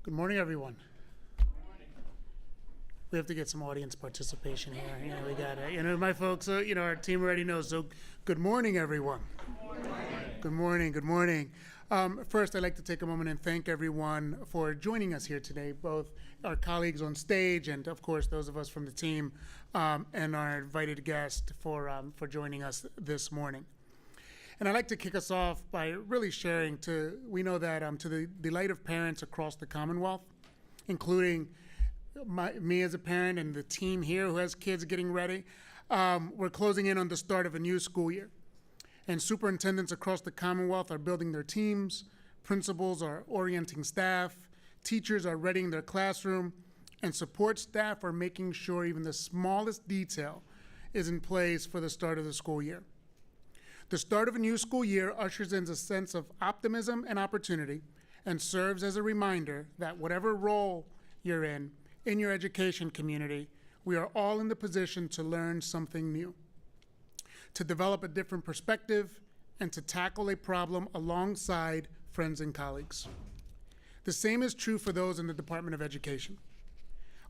Good morning, everyone. We have to get some audience participation here. We got it. My folks, our team already knows. So, good morning, everyone. Good morning. Good morning. First, I'd like to take a moment and thank everyone for joining us here today, both our colleagues on stage and, of course, those of us from the team and our invited guest for joining us this morning. And I'd like to kick us off by really sharing we know that to the delight of parents across the Commonwealth, including me as a parent and the team here who has kids getting ready, we're closing in on the start of a new school year. And superintendents across the Commonwealth are building their teams, principals are orienting staff, teachers are readying their classroom, and support staff are making sure even the smallest detail is in place for the start of the school year. The start of a new school year ushers in a sense of optimism and opportunity and serves as a reminder that whatever role you're in your education community, we are all in the position to learn something new, to develop a different perspective, and to tackle a problem alongside friends and colleagues. The same is true for those in the Department of Education.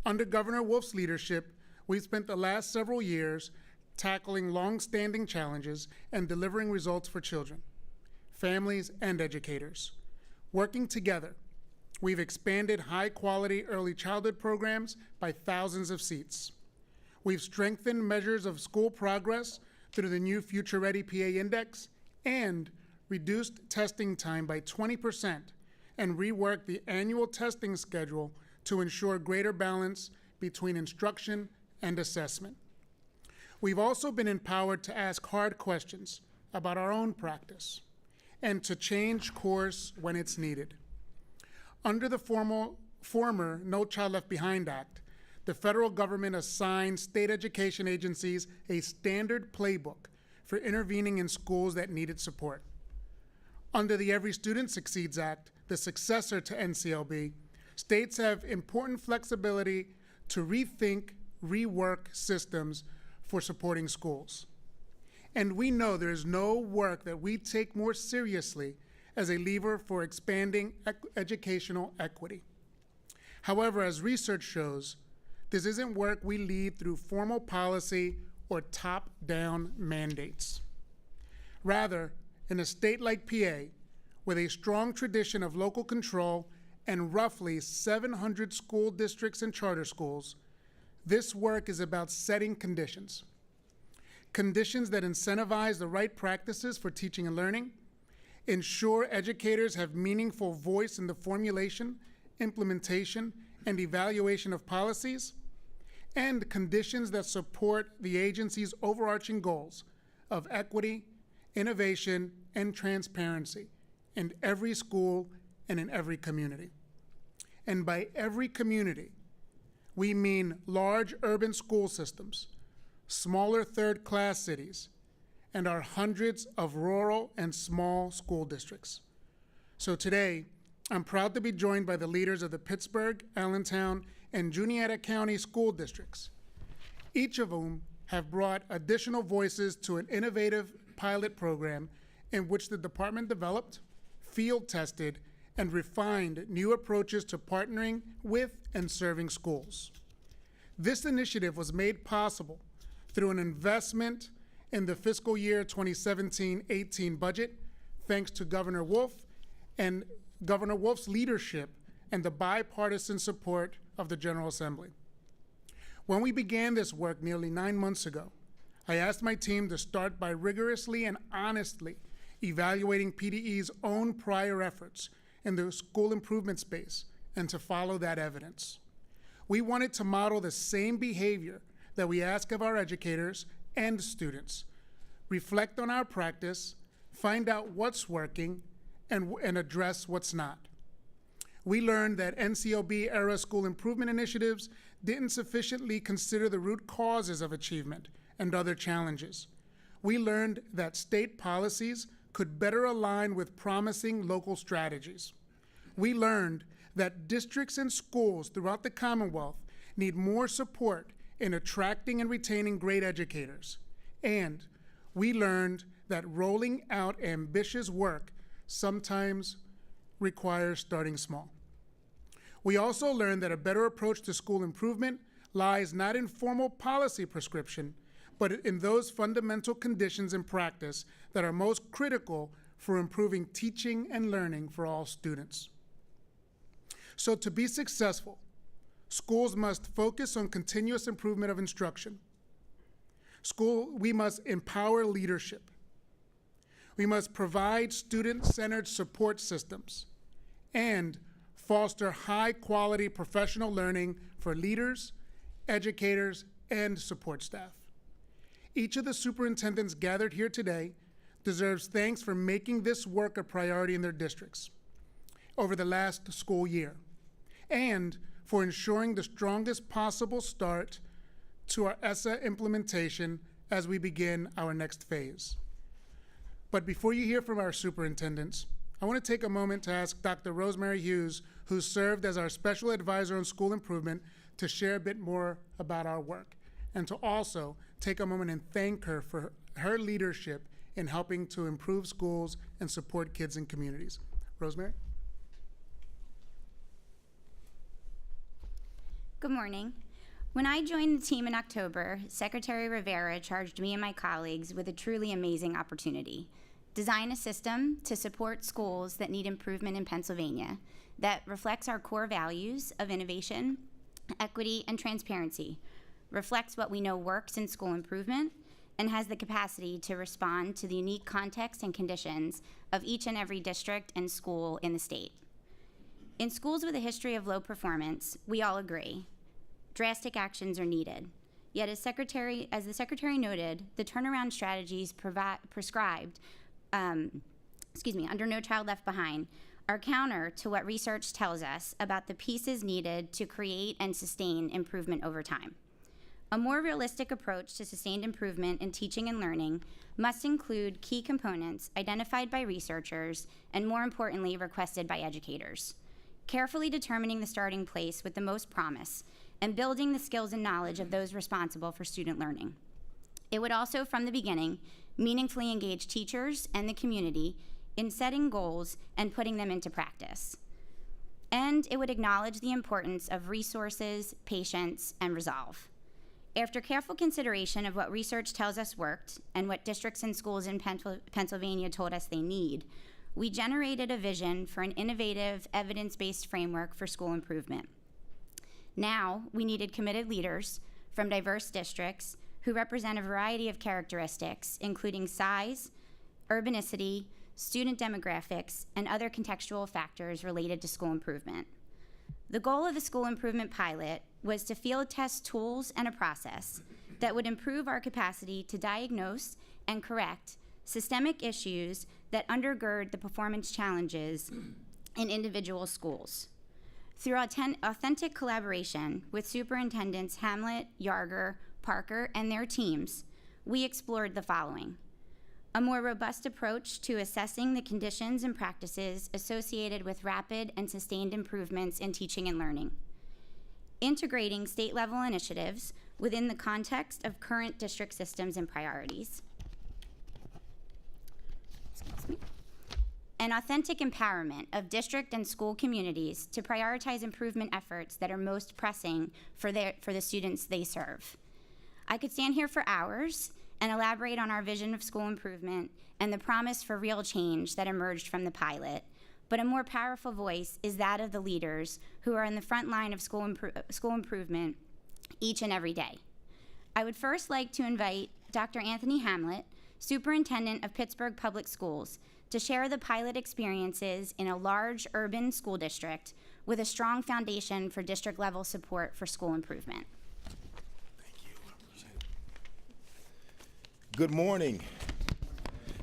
Under Governor Wolf's leadership, we've spent the last several years tackling long-standing challenges and delivering results for children, families, and educators. Working together, we've expanded high-quality early childhood programs by thousands of seats. We've strengthened measures of school progress through the new Future Ready PA Index and reduced testing time by 20% and reworked the annual testing schedule to ensure greater balance between instruction and assessment. We've also been empowered to ask hard questions about our own practice and to change course when it's needed. Under the former No Child Left Behind Act, the federal government assigned state education agencies a standard playbook for intervening in schools that needed support. Under the Every Student Succeeds Act, the successor to NCLB, states have important flexibility to rethink, rework systems for supporting schools. And we know there is no work that we take more seriously as a lever for expanding educational equity. However, as research shows, this isn't work we lead through formal policy or top-down mandates. Rather, in a state like PA, with a strong tradition of local control and roughly 700 school districts and charter schools, this work is about setting conditions that incentivize the right practices for teaching and learning, ensure educators have meaningful voice in the formulation, implementation, and evaluation of policies, and conditions that support the agency's overarching goals of equity, innovation, and transparency in every school and in every community. And by every community, we mean large urban school systems, smaller third-class cities, and our hundreds of rural and small school districts. So today, I'm proud to be joined by the leaders of the Pittsburgh, Allentown, and Juniata County school districts, each of whom have brought additional voices to an innovative pilot program in which the department developed, field-tested, and refined new approaches to partnering with and serving schools. This initiative was made possible through an investment in the fiscal year 2017-18 budget, thanks to Governor Wolf and Governor Wolf's leadership and the bipartisan support of the General Assembly. When we began this work nearly 9 months ago, I asked my team to start by rigorously and honestly evaluating PDE's own prior efforts in the school improvement space and to follow that evidence. We wanted to model the same behavior that we ask of our educators and students, reflect on our practice, find out what's working, and address what's not. We learned that NCLB-era school improvement initiatives didn't sufficiently consider the root causes of achievement and other challenges. We learned that state policies could better align with promising local strategies. We learned that districts and schools throughout the Commonwealth need more support in attracting and retaining great educators. And we learned that rolling out ambitious work sometimes requires starting small. We also learned that a better approach to school improvement lies not in formal policy prescription, but in those fundamental conditions in practice that are most critical for improving teaching and learning for all students. So to be successful, schools must focus on continuous improvement of instruction. We must empower leadership. We must provide student-centered support systems and foster high-quality professional learning for leaders, educators, and support staff. Each of the superintendents gathered here today deserves thanks for making this work a priority in their districts over the last school year, and for ensuring the strongest possible start to our ESSA implementation as we begin our next phase. But before you hear from our superintendents, I want to take a moment to ask Dr. Rosemary Hughes, who served as our special advisor on school improvement, to share a bit more about our work, and to also take a moment and thank her for her leadership in helping to improve schools and support kids and communities. Rosemary? Good morning. When I joined the team in October, Secretary Rivera charged me and my colleagues with a truly amazing opportunity: design a system to support schools that need improvement in Pennsylvania that reflects our core values of innovation, equity, and transparency, reflects what we know works in school improvement, and has the capacity to respond to the unique context and conditions of each and every district and school in the state. In schools with a history of low performance, we all agree, drastic actions are needed. Yet as the Secretary noted, the turnaround strategies prescribed under No Child Left Behind are counter to what research tells us about the pieces needed to create and sustain improvement over time. A more realistic approach to sustained improvement in teaching and learning must include key components identified by researchers and, more importantly, requested by educators, carefully determining the starting place with the most promise and building the skills and knowledge of those responsible for student learning. It would also, from the beginning, meaningfully engage teachers and the community in setting goals and putting them into practice. And it would acknowledge the importance of resources, patience, and resolve. After careful consideration of what research tells us worked and what districts and schools in Pennsylvania told us they need, we generated a vision for an innovative, evidence-based framework for school improvement. Now, we needed committed leaders from diverse districts who represent a variety of characteristics, including size, urbanicity, student demographics, and other contextual factors related to school improvement. The goal of the school improvement pilot was to field test tools and a process that would improve our capacity to diagnose and correct systemic issues that undergird the performance challenges in individual schools. Through authentic collaboration with Superintendents Hamlet, Yarger, Parker, and their teams, we explored the following: a more robust approach to assessing the conditions and practices associated with rapid and sustained improvements in teaching and learning, integrating state-level initiatives within the context of current district systems and priorities, an authentic empowerment of district and school communities to prioritize improvement efforts that are most pressing for the students they serve. I could stand here for hours and elaborate on our vision of school improvement and the promise for real change that emerged from the pilot, but a more powerful voice is that of the leaders who are in the front line of school improvement each and every day. I would first like to invite Dr. Anthony Hamlet, Superintendent of Pittsburgh Public Schools, to share the pilot experiences in a large urban school district with a strong foundation for district-level support for school improvement. Good morning.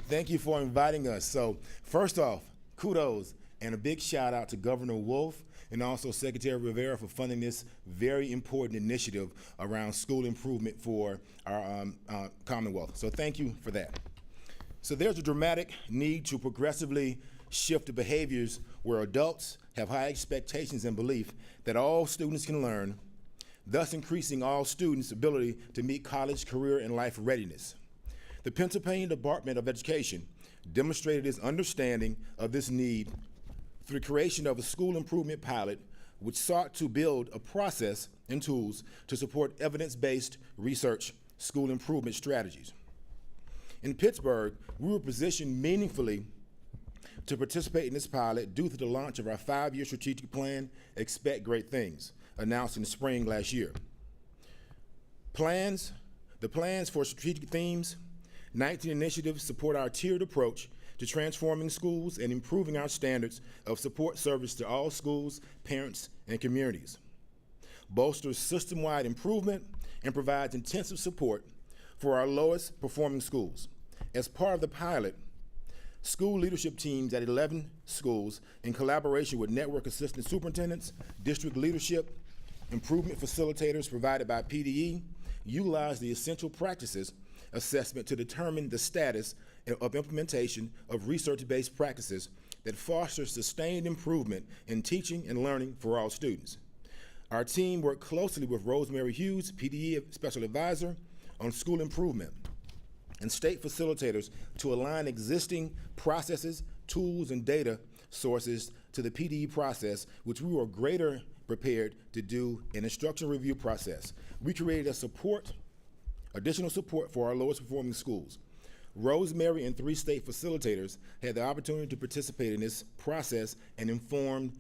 Thank you for inviting us. So first off, kudos and a big shout out to Governor Wolf and also Secretary Rivera for funding this very important initiative around school improvement for our commonwealth. So thank you for that. So there's a dramatic need to progressively shift the behaviors where adults have high expectations and belief that all students can learn, thus increasing all students' ability to meet college, career, and life readiness. The Pennsylvania Department of Education demonstrated its understanding of this need through the creation of a school improvement pilot which sought to build a process and tools to support evidence-based research school improvement strategies. In Pittsburgh, we were positioned meaningfully to participate in this pilot due to the launch of our 5-year strategic plan, Expect Great Things, announced in the spring last year. The plans for strategic themes, 19 initiatives support our tiered approach to transforming schools and improving our standards of support service to all schools, parents, and communities, bolsters system-wide improvement, and provides intensive support for our lowest performing schools. As part of the pilot, school leadership teams at 11 schools, in collaboration with network assistant superintendents, district leadership, improvement facilitators provided by PDE, utilize the essential practices assessment to determine the status of implementation of research-based practices that foster sustained improvement in teaching and learning for all students. Our team worked closely with Rosemary Hughes, PDE Special Advisor, on school improvement, and state facilitators to align existing processes, tools, and data sources to the PDE process, which we were greater prepared to do an instructional review process. We created additional support for our lowest performing schools. Rosemary and 3 state facilitators had the opportunity to participate in this process and informed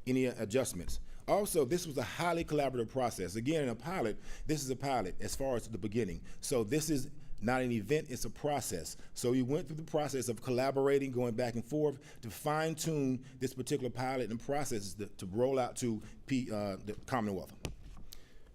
any adjustments. Also, this was a highly collaborative process. Again, in a pilot, this is a pilot as far as the beginning. So this is not an event, it's a process. So we went through the process of collaborating, going back and forth to fine tune this particular pilot and process to roll out to the Commonwealth.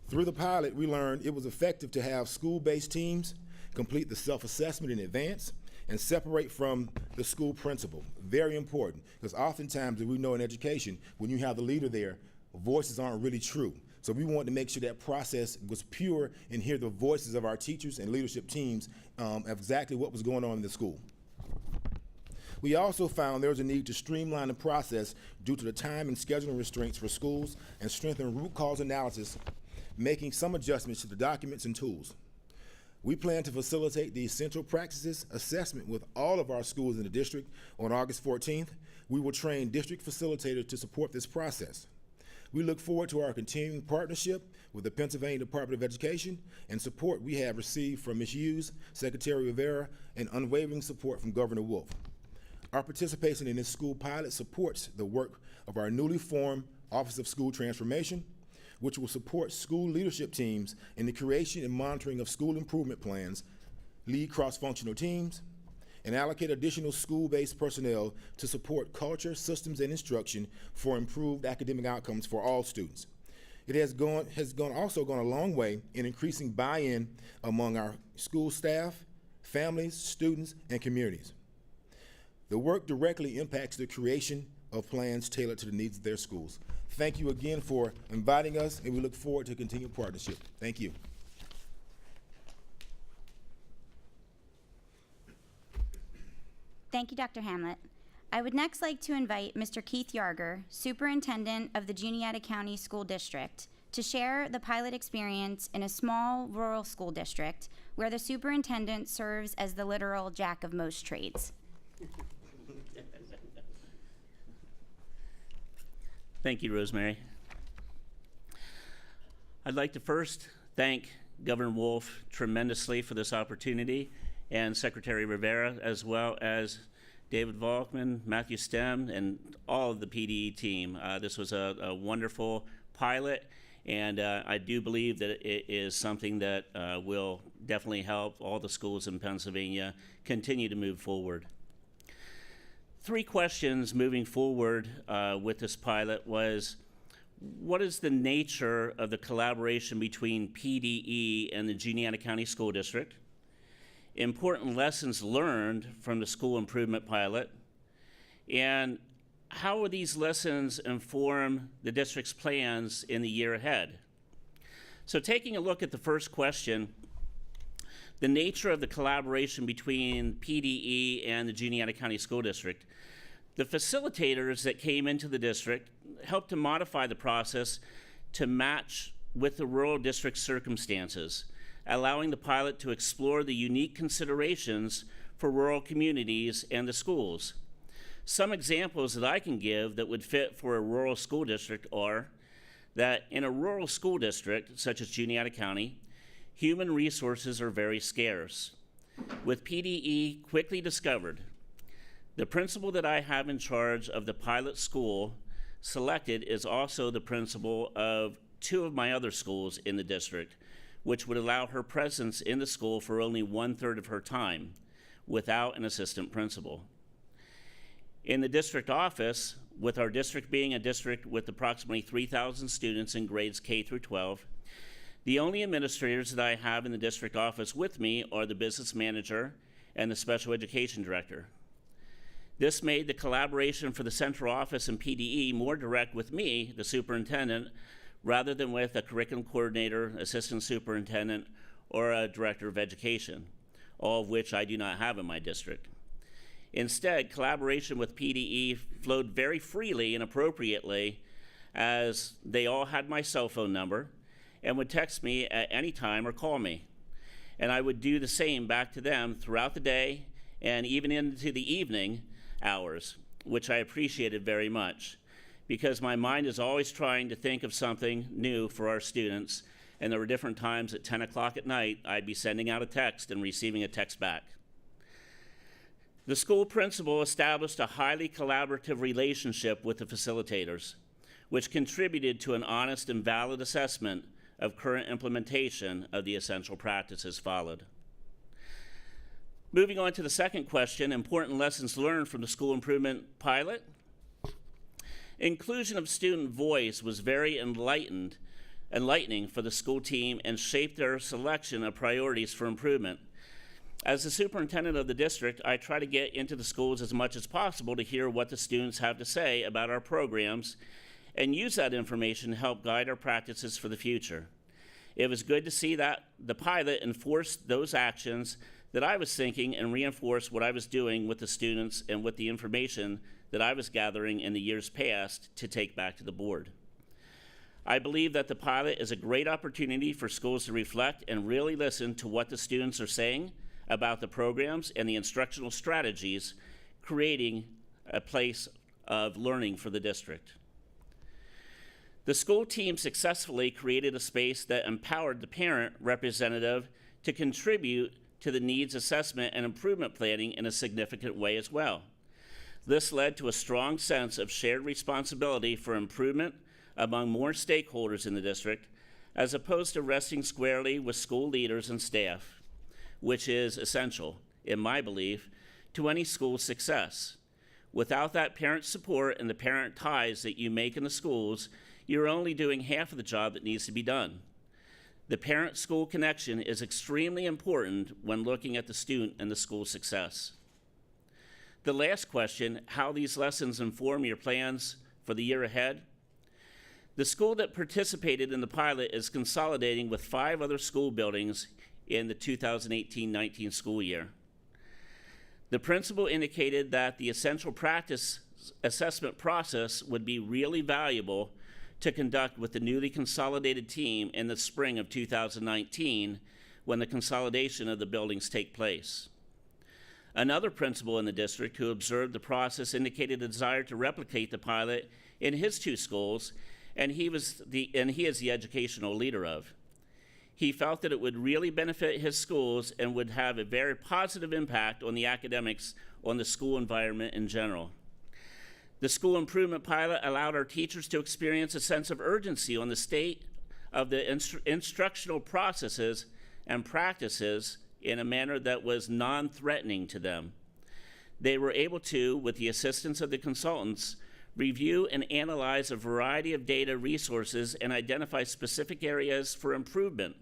Through the pilot, we learned it was effective to have school-based teams complete the self-assessment in advance and separate from the school principal. Very important, because oftentimes, as we know in education, when you have the leader there, voices aren't really true. So we wanted to make sure that process was pure and hear the voices of our teachers and leadership teams of exactly what was going on in the school. We also found there was a need to streamline the process due to the time and scheduling restraints for schools and strengthen root cause analysis, making some adjustments to the documents and tools. We plan to facilitate the essential practices assessment with all of our schools in the district on August 14th. We will train district facilitators to support this process. We look forward to our continuing partnership with the Pennsylvania Department of Education and support we have received from Ms. Hughes, Secretary Rivera, and unwavering support from Governor Wolf. Our participation in this school pilot supports the work of our newly formed Office of School Transformation, which will support school leadership teams in the creation and monitoring of school improvement plans, lead cross-functional teams, and allocate additional school-based personnel to support culture, systems, and instruction for improved academic outcomes for all students. It has also gone a long way in increasing buy-in among our school staff, families, students, and communities. The work directly impacts the creation of plans tailored to the needs of their schools. Thank you again for inviting us, and we look forward to continued partnership. Thank you. Thank you, Dr. Hamlet. I would next like to invite Mr. Keith Yarger, Superintendent of the Juniata County School District, to share the pilot experience in a small rural school district where the superintendent serves as the literal jack of most trades. Thank you, Rosemary. I'd like to first thank Governor Wolf tremendously for this opportunity, and Secretary Rivera, as well as David Volkman, Matthew Stem, and all of the PDE team. This was a wonderful pilot, and I do believe that it is something that will definitely help all the schools in Pennsylvania continue to move forward. 3 questions moving forward with this pilot was, what is the nature of the collaboration between PDE and the Juniata County School District? Important lessons learned from the school improvement pilot, and how will these lessons inform the district's plans in the year ahead? So taking a look at the first question, the nature of the collaboration between PDE and the Juniata County School District. The facilitators that came into the district helped to modify the process to match with the rural district's circumstances, allowing the pilot to explore the unique considerations for rural communities and the schools. Some examples that I can give that would fit for a rural school district are that in a rural school district, such as Juniata County, human resources are very scarce. With PDE quickly discovered, the principal that I have in charge of the pilot school selected is also the principal of 2 of my other schools in the district, which would allow her presence in the school for only 1/3 of her time without an assistant principal. In the district office, with our district being a district with approximately 3,000 students in grades K through 12, the only administrators that I have in the district office with me are the business manager and the special education director. This made the collaboration for the central office and PDE more direct with me, the superintendent, rather than with a curriculum coordinator, assistant superintendent, or a director of education, all of which I do not have in my district. Instead, collaboration with PDE flowed very freely and appropriately, as they all had my cell phone number and would text me at any time or call me. And I would do the same back to them throughout the day and even into the evening hours, which I appreciated very much, because my mind is always trying to think of something new for our students, and there were different times at 10 o'clock at night I'd be sending out a text and receiving a text back. The school principal established a highly collaborative relationship with the facilitators, which contributed to an honest and valid assessment of current implementation of the essential practices followed. Moving on to the second question, important lessons learned from the school improvement pilot. Inclusion of student voice was very enlightening for the school team and shaped their selection of priorities for improvement. As the superintendent of the district, I try to get into the schools as much as possible to hear what the students have to say about our programs and use that information to help guide our practices for the future. It was good to see that the pilot enforced those actions that I was thinking and reinforced what I was doing with the students and with the information that I was gathering in the years past to take back to the board. I believe that the pilot is a great opportunity for schools to reflect and really listen to what the students are saying about the programs and the instructional strategies, creating a place of learning for the district. The school team successfully created a space that empowered the parent representative to contribute to the needs assessment and improvement planning in a significant way as well. This led to a strong sense of shared responsibility for improvement among more stakeholders in the district, as opposed to resting squarely with school leaders and staff, which is essential, in my belief, to any school's success. Without that parent support and the parent ties that you make in the schools, you're only doing half of the job that needs to be done. The parent-school connection is extremely important when looking at the student and the school's success. The last question, how these lessons inform your plans for the year ahead. The school that participated in the pilot is consolidating with 5 other school buildings in the 2018-19 school year. The principal indicated that the essential practice assessment process would be really valuable to conduct with the newly consolidated team in the spring of 2019 when the consolidation of the buildings take place. Another principal in the district who observed the process indicated a desire to replicate the pilot in his 2 schools, and he is the educational leader of. He felt that it would really benefit his schools and would have a very positive impact on the academics on the school environment in general. The school improvement pilot allowed our teachers to experience a sense of urgency on the state of the instructional processes and practices in a manner that was non-threatening to them. They were able to, with the assistance of the consultants, review and analyze a variety of data resources and identify specific areas for improvement.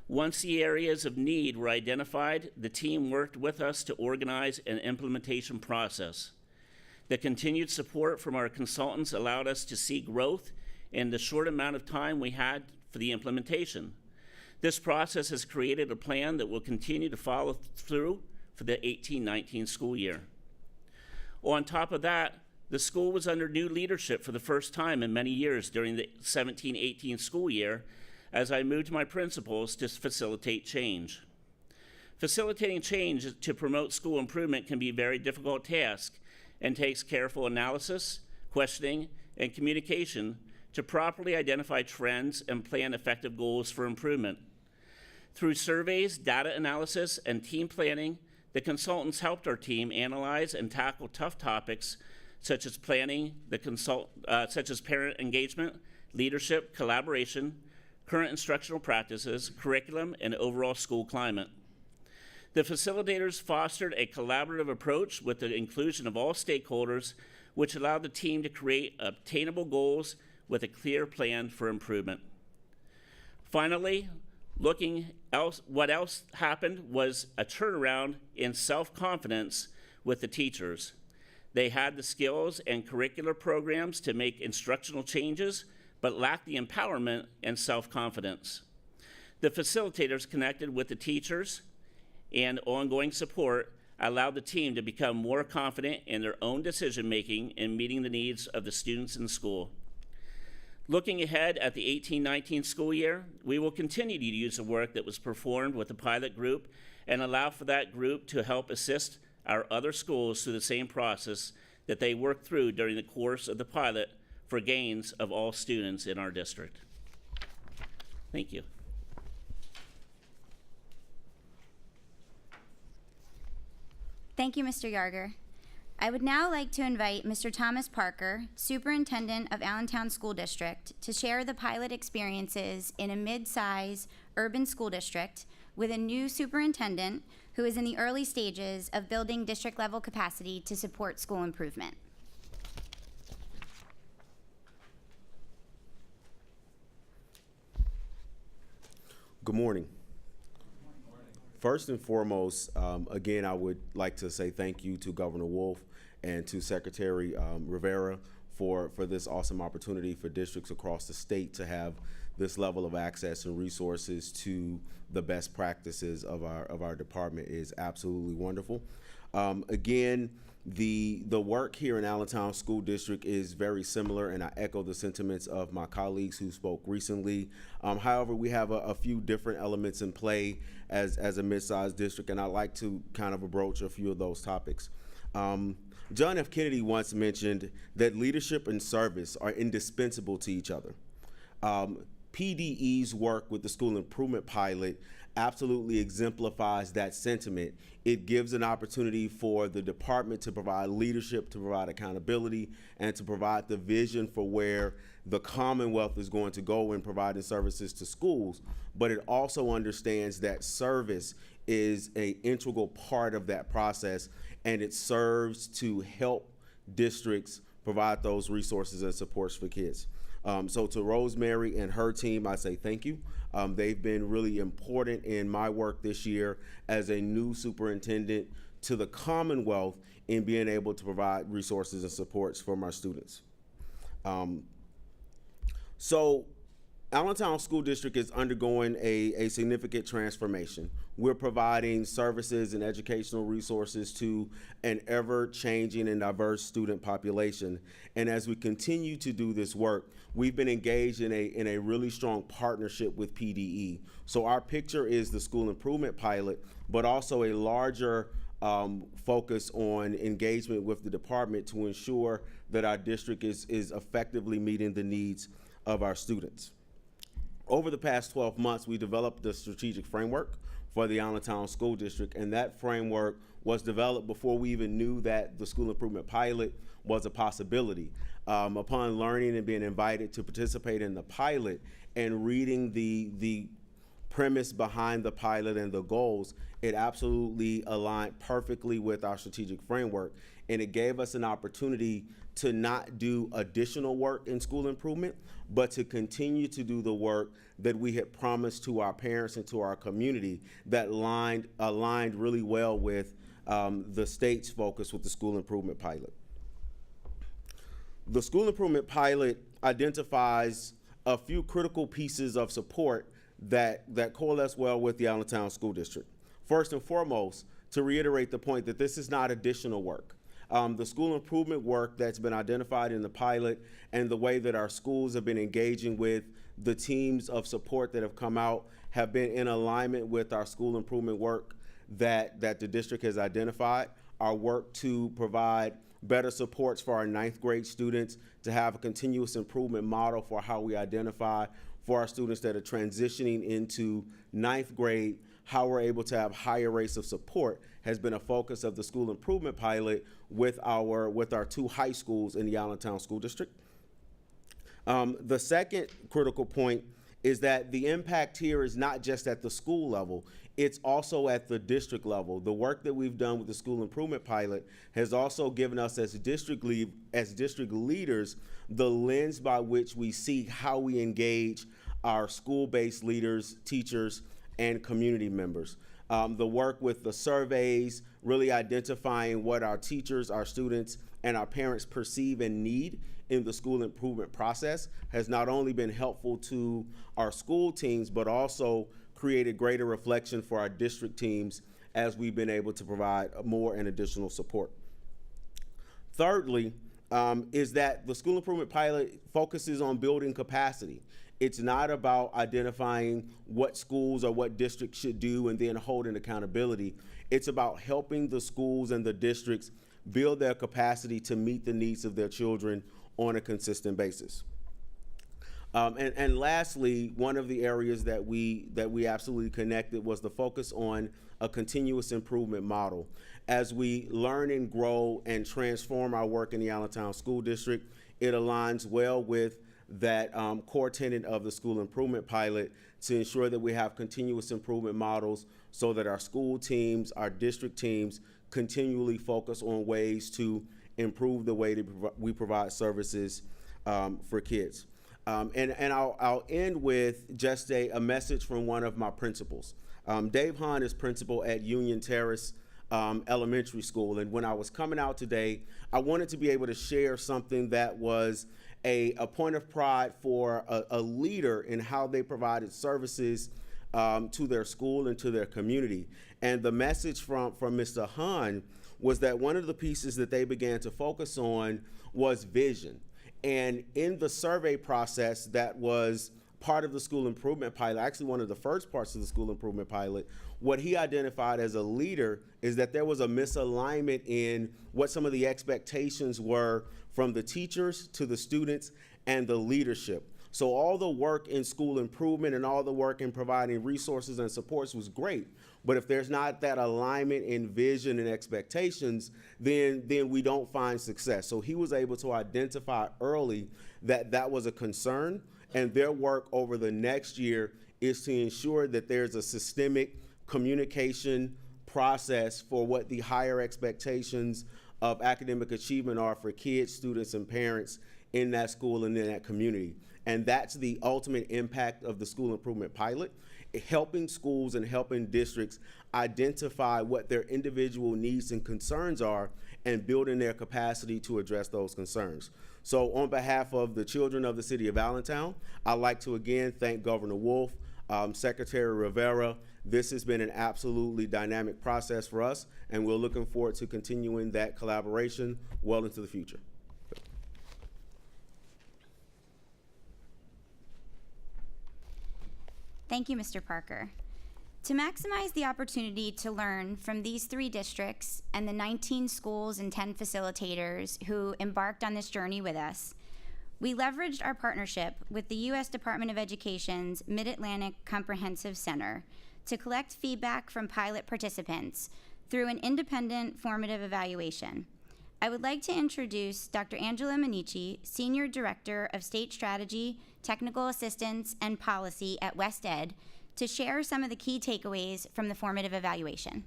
Once the areas of need were identified, the team worked with us to organize an implementation process. The continued support from our consultants allowed us to see growth in the short amount of time we had for the implementation. This process has created a plan that will continue to follow through for the 18-19 school year. On top of that, the school was under new leadership for the first time in many years during the 17-18 school year, as I moved my principals to facilitate change. Facilitating change to promote school improvement can be a very difficult task and takes careful analysis, questioning, and communication to properly identify trends and plan effective goals for improvement. Through surveys, data analysis, and team planning, the consultants helped our team analyze and tackle tough topics such as planning, such as parent engagement, leadership, collaboration, current instructional practices, curriculum, and overall school climate. The facilitators fostered a collaborative approach with the inclusion of all stakeholders, which allowed the team to create obtainable goals with a clear plan for improvement. Finally, what else happened was a turnaround in self-confidence with the teachers. They had the skills and curricular programs to make instructional changes, but lacked the empowerment and self-confidence. The facilitators connected with the teachers and ongoing support allowed the team to become more confident in their own decision-making and meeting the needs of the students in school. Looking ahead at the 18-19 school year, we will continue to use the work that was performed with the pilot group and allow for that group to help assist our other schools through the same process that they worked through during the course of the pilot for gains of all students in our district. Thank you. Thank you, Mr. Yarger. I would now like to invite Mr. Thomas Parker, Superintendent of Allentown School District, to share the pilot experiences in a mid-size urban school district with a new superintendent who is in the early stages of building district-level capacity to support school improvement. Good morning. First and foremost, again, I would like to say thank you to Governor Wolf and to Secretary Rivera for this awesome opportunity for districts across the state to have this level of access and resources to the best practices of our department is absolutely wonderful. Again, the work here in Allentown School District is very similar, and I echo the sentiments of my colleagues who spoke recently. However, we have a few different elements in play as a mid-sized district, and I'd like to kind of broach a few of those topics. John F. Kennedy once mentioned that leadership and service are indispensable to each other. PDE's work with the school improvement pilot absolutely exemplifies that sentiment. It gives an opportunity for the department to provide leadership, to provide accountability, and to provide the vision for where the Commonwealth is going to go in providing services to schools. But it also understands that service is an integral part of that process, and it serves to help districts provide those resources and supports for kids. So to Rosemary and her team, I say thank you. They've been really important in my work this year as a new superintendent to the Commonwealth in being able to provide resources and supports for my students. So Allentown School District is undergoing a significant transformation. We're providing services and educational resources to an ever-changing and diverse student population. And as we continue to do this work, we've been engaged in a really strong partnership with PDE. So our picture is the school improvement pilot, but also a larger focus on engagement with the department to ensure that our district is effectively meeting the needs of our students. Over the past 12 months, we developed the strategic framework for the Allentown School District, and that framework was developed before we even knew that the school improvement pilot was a possibility. Upon learning and being invited to participate in the pilot and reading the premise behind the pilot and the goals, it absolutely aligned perfectly with our strategic framework, and it gave us an opportunity to not do additional work in school improvement, but to continue to do the work that we had promised to our parents and to our community that aligned really well with the state's focus with the school improvement pilot. The school improvement pilot identifies a few critical pieces of support that coalesce well with the Allentown School District. First and foremost, to reiterate the point that this is not additional work. The school improvement work that's been identified in the pilot and the way that our schools have been engaging with the teams of support that have come out have been in alignment with our school improvement work that the district has identified. Our work to provide better supports for our 9th grade students, to have a continuous improvement model for how we identify for our students that are transitioning into 9th grade, how we're able to have higher rates of support has been a focus of the school improvement pilot with our 2 high schools in the Allentown School District. The second critical point is that the impact here is not just at the school level, it's also at the district level. The work that we've done with the school improvement pilot has also given us as district leaders the lens by which we see how we engage our school-based leaders, teachers, and community members. The work with the surveys, really identifying what our teachers, our students, and our parents perceive and need in the school improvement process has not only been helpful to our school teams, but also created greater reflection for our district teams as we've been able to provide more and additional support. Thirdly, is that the school improvement pilot focuses on building capacity. It's not about identifying what schools or what districts should do and then holding accountability. It's about helping the schools and the districts build their capacity to meet the needs of their children on a consistent basis. And lastly, one of the areas that we absolutely connected was the focus on a continuous improvement model. As we learn and grow and transform our work in the Allentown School District, it aligns well with that core tenet of the school improvement pilot to ensure that we have continuous improvement models so that our school teams, our district teams continually focus on ways to improve the way that we provide services for kids. And I'll end with just a message from one of my principals. Dave Hahn is principal at Union Terrace Elementary School, and when I was coming out today, I wanted to be able to share something that was a point of pride for a leader in how they provided services to their school and to their community. And the message from Mr. Hahn was that one of the pieces that they began to focus on was vision. And in the survey process that was part of the school improvement pilot, actually one of the first parts of the school improvement pilot, what he identified as a leader is that there was a misalignment in what some of the expectations were from the teachers to the students and the leadership. So all the work in school improvement and all the work in providing resources and supports was great. But if there's not that alignment in vision and expectations, then we don't find success. So he was able to identify early that that was a concern, and their work over the next year is to ensure that there's a systemic communication process for what the higher expectations of academic achievement are for kids, students, and parents in that school and in that community. And that's the ultimate impact of the school improvement pilot, helping schools and helping districts identify what their individual needs and concerns are and building their capacity to address those concerns. So on behalf of the children of the city of Allentown, I'd like to again thank Governor Wolf, Secretary Rivera. This has been an absolutely dynamic process for us, and we're looking forward to continuing that collaboration well into the future. Thank you, Mr. Parker. To maximize the opportunity to learn from these 3 districts and the 19 schools and 10 facilitators who embarked on this journey with us, we leveraged our partnership with the U.S. Department of Education's Mid-Atlantic Comprehensive Center to collect feedback from pilot participants through an independent formative evaluation. I would like to introduce Dr. Angela Minichi, Senior Director of State Strategy, Technical Assistance, and Policy at West Ed, to share some of the key takeaways from the formative evaluation.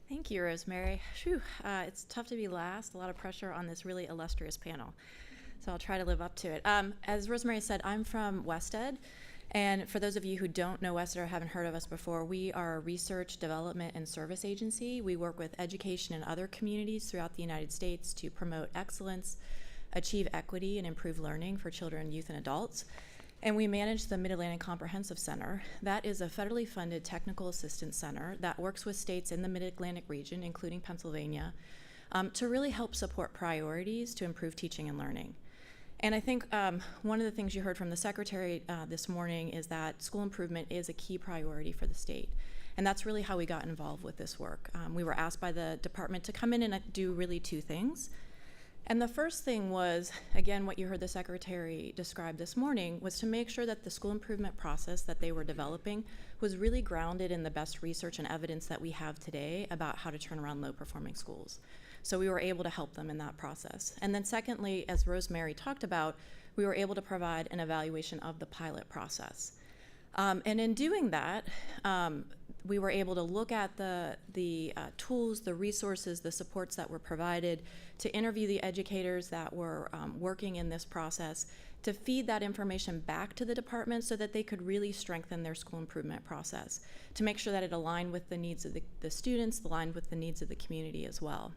Thank you, Rosemary. Whew, it's tough to be last, a lot of pressure on this really illustrious panel. So I'll try to live up to it. As Rosemary said, I'm from West Ed. And for those of you who don't know West Ed or haven't heard of us before, we are a research, development, and service agency. We work with education and other communities throughout the United States to promote excellence, achieve equity, and improve learning for children, youth, and adults. And we manage the Mid-Atlantic Comprehensive Center. That is a federally funded technical assistance center that works with states in the Mid-Atlantic region, including Pennsylvania, to really help support priorities to improve teaching and learning. And I think one of the things you heard from the Secretary this morning is that school improvement is a key priority for the state. And that's really how we got involved with this work. We were asked by the department to come in and do really two things. And the first thing was, again, what you heard the secretary describe this morning, was to make sure that the school improvement process that they were developing was really grounded in the best research and evidence that we have today about how to turn around low-performing schools. So we were able to help them in that process. And then secondly, as Rosemary talked about, we were able to provide an evaluation of the pilot process. And in doing that, we were able to look at the tools, the resources, the supports that were provided, to interview the educators that were working in this process, to feed that information back to the department so that they could really strengthen their school improvement process, to make sure that it aligned with the needs of the students, aligned with the needs of the community as well.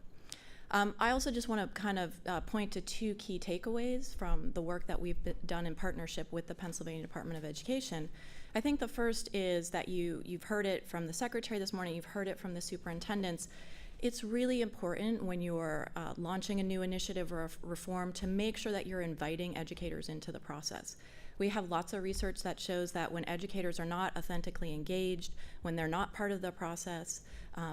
I also just want to kind of point to two key takeaways from the work that we've done in partnership with the Pennsylvania Department of Education. I think the first is that you've heard it from the secretary this morning, you've heard it from the superintendents. It's really important when you're launching a new initiative or a reform to make sure that you're inviting educators into the process. We have lots of research that shows that when educators are not authentically engaged, when they're not part of the process,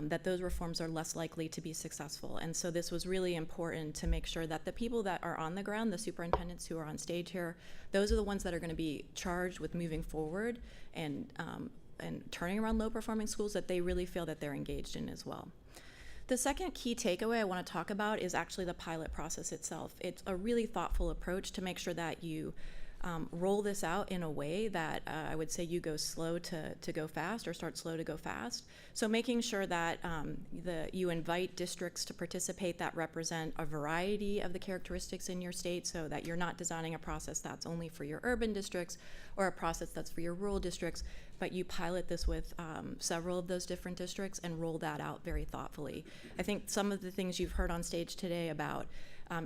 that those reforms are less likely to be successful. And so this was really important to make sure that the people that are on the ground, the superintendents who are on stage here, those are the ones that are going to be charged with moving forward and turning around low-performing schools, that they really feel that they're engaged in as well. The second key takeaway I want to talk about is actually the pilot process itself. It's a really thoughtful approach to make sure that you roll this out in a way that I would say you go slow to go fast, or start slow to go fast. So making sure that you invite districts to participate that represent a variety of the characteristics in your state, so that you're not designing a process that's only for your urban districts or a process that's for your rural districts, but you pilot this with several of those different districts and roll that out very thoughtfully. I think some of the things you've heard on stage today about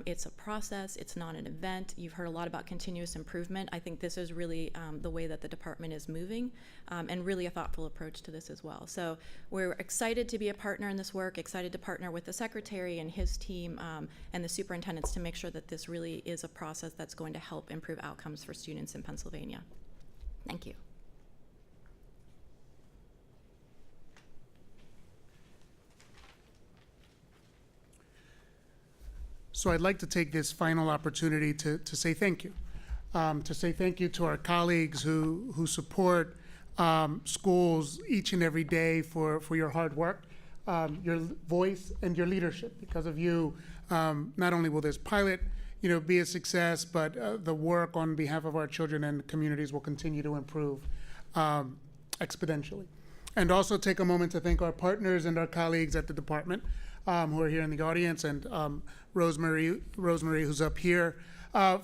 it's a process, it's not an event. You've heard a lot about continuous improvement. I think this is really the way that the department is moving, and really a thoughtful approach to this as well. So we're excited to be a partner in this work, excited to partner with the secretary and his team and the superintendents to make sure that this really is a process that's going to help improve outcomes for students in Pennsylvania. Thank you. So I'd like to take this final opportunity to say thank you. To say thank you to our colleagues who support schools each and every day for your hard work, your voice, and your leadership. Because of you, not only will this pilot be a success, but the work on behalf of our children and communities will continue to improve exponentially. And also take a moment to thank our partners and our colleagues at the department who are here in the audience, and Rosemary, who's up here,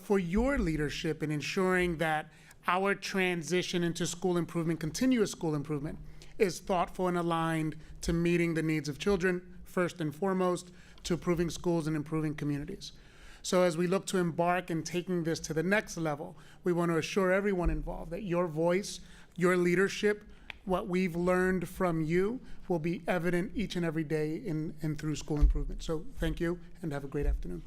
for your leadership in ensuring that our transition into school improvement, continuous school improvement, is thoughtful and aligned to meeting the needs of children, first and foremost, to improving schools and improving communities. So as we look to embark in taking this to the next level, we want to assure everyone involved that your voice, your leadership, what we've learned from you will be evident each and every day in through school improvement. So thank you, and have a great afternoon.